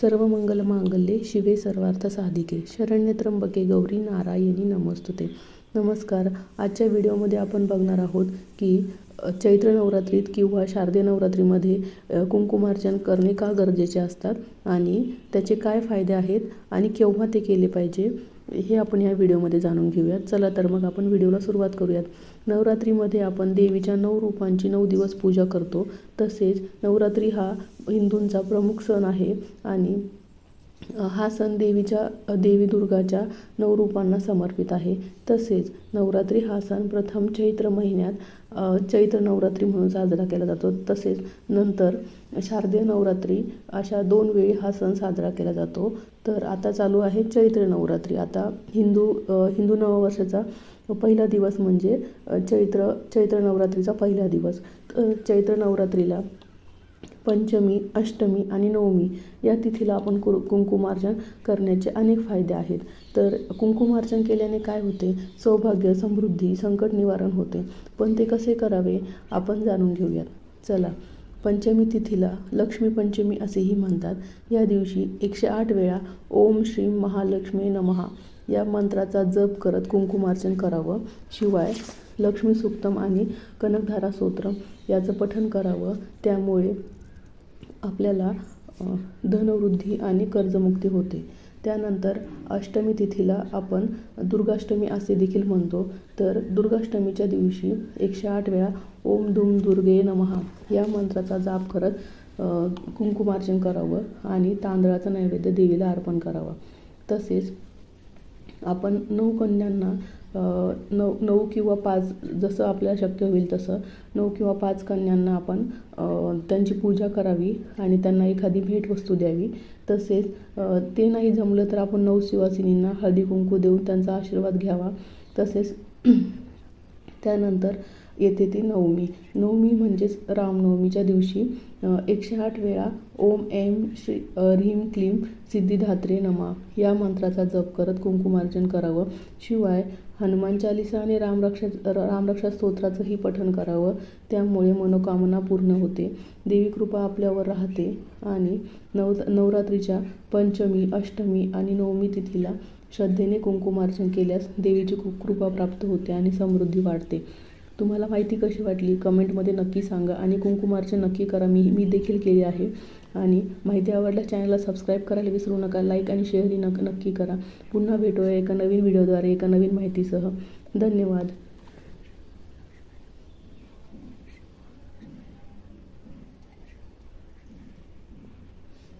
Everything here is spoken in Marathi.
सर्व मंगल मांगल्ये शिवे सर्वार्थ साधिके शरण्य त्र्यंबके गौरी नारायणी नमोस्तुते। नमस्कार। आजच्या व्हिडिओमध्ये आपण बघणार आहोत की चैत्र नवरात्रीत किंवा शारदीय नवरात्रीमध्ये कुंकुमार्चन करणे का गरजेचे असतात आणि त्याचे काय फायदे आहेत आणि केव्हा ते केले पाहिजे हे आपण या व्हिडिओमध्ये जाणून घेऊयात। चला तर मग आपण व्हिडिओला सुरुवात करूयात। नवरात्रीमध्ये आपण देवीच्या 9 रूपांची 9 दिवस पूजा करतो। तसेच नवरात्री हा हिंदूंचा प्रमुख सण आहे आणि हा सण देवी दुर्गाच्या 9 रूपांना समर्पित आहे। तसेच नवरात्री हा सण प्रथम चैत्र महिन्यात चैत्र नवरात्री म्हणून साजरा केला जातो। तसेच नंतर शारदीय नवरात्री अशा 2 वेळी हा सण साजरा केला जातो। तर आता चालू आहे चैत्र नवरात्री। आता हिंदू नववर्षाचा पहिला दिवस म्हणजे चैत्र नवरात्रीचा पहिला दिवस। चैत्र नवरात्रीला पंचमी, अष्टमी आणि नवमी या तिथीला आपण कुंकुमार्चन करण्याचे अनेक फायदे आहेत। तर कुंकुमार्चन केल्याने काय होते? सौभाग्य, समृद्धी, संकट निवारण होते। पण ते कसे करावे आपण जाणून घेऊयात। चला। पंचमी तिथीला लक्ष्मी पंचमी असेही म्हणतात। या दिवशी 108 वेळा ओम श्री महालक्ष्मी नमः या मंत्राचा जप करत कुंकुमार्चन करावं। शिवाय लक्ष्मी सूक्तम आणि कनकधारा स्तोत्रम याचं पठण करावं। त्यामुळे आपल्याला धनवृद्धी आणि कर्जमुक्ती होते। त्यानंतर अष्टमी तिथीला आपण दुर्गाष्टमी असे देखील म्हणतो। तर दुर्गाष्टमीच्या दिवशी 108 वेळा ओम धूम दुर्गे नमः या मंत्राचा जाप करत कुंकुमार्चन करावं आणि तांदळाचा नैवेद्य देवीला अर्पण करावा। तसेच आपण 9 कन्यांना 9 किंवा 5 जसं आपल्याला शक्य होईल तसं 9 किंवा 5 कन्यांना आपण त्यांची पूजा करावी आणि त्यांना एखादी भेटवस्तू द्यावी। तसेच ते नाही जमलं तर आपण 9 सुवासिनींना हळदी कुंकू देऊन त्यांचा आशीर्वाद घ्यावा। तसेच त्यानंतर येते ती नवमी म्हणजेच रामनवमीच्या दिवशी 108 वेळा ओम ऐं श्री ह्रीं क्लीं सिद्धिदात्रे नमः या मंत्राचा जप करत कुंकुमार्चन करावं। शिवाय हनुमान चालीसा आणि रामरक्षा स्तोत्राचंही पठण करावं। त्यामुळे मनोकामना पूर्ण होते, देवी कृपा आपल्यावर राहते आणि नवरात्रीच्या पंचमी, अष्टमी आणि नवमी तिथीला श्रद्धेने कुंकुमार्चन केल्यास देवीची खूप कृपा प्राप्त होते आणि समृद्धी वाढते। तुम्हाला माहिती कशी वाटली कमेंटमध्ये नक्की सांगा आणि कुंकुमार्चन नक्की करा। मी देखील केली आहे आणि माहिती आवडल्यास चॅनलला सबस्क्राईब करायला विसरू नका। लाईक आणि शेअरही नक्की करा। पुन्हा भेटूया एका नवीन व्हिडिओद्वारे एका नवीन माहितीसह। धन्यवाद।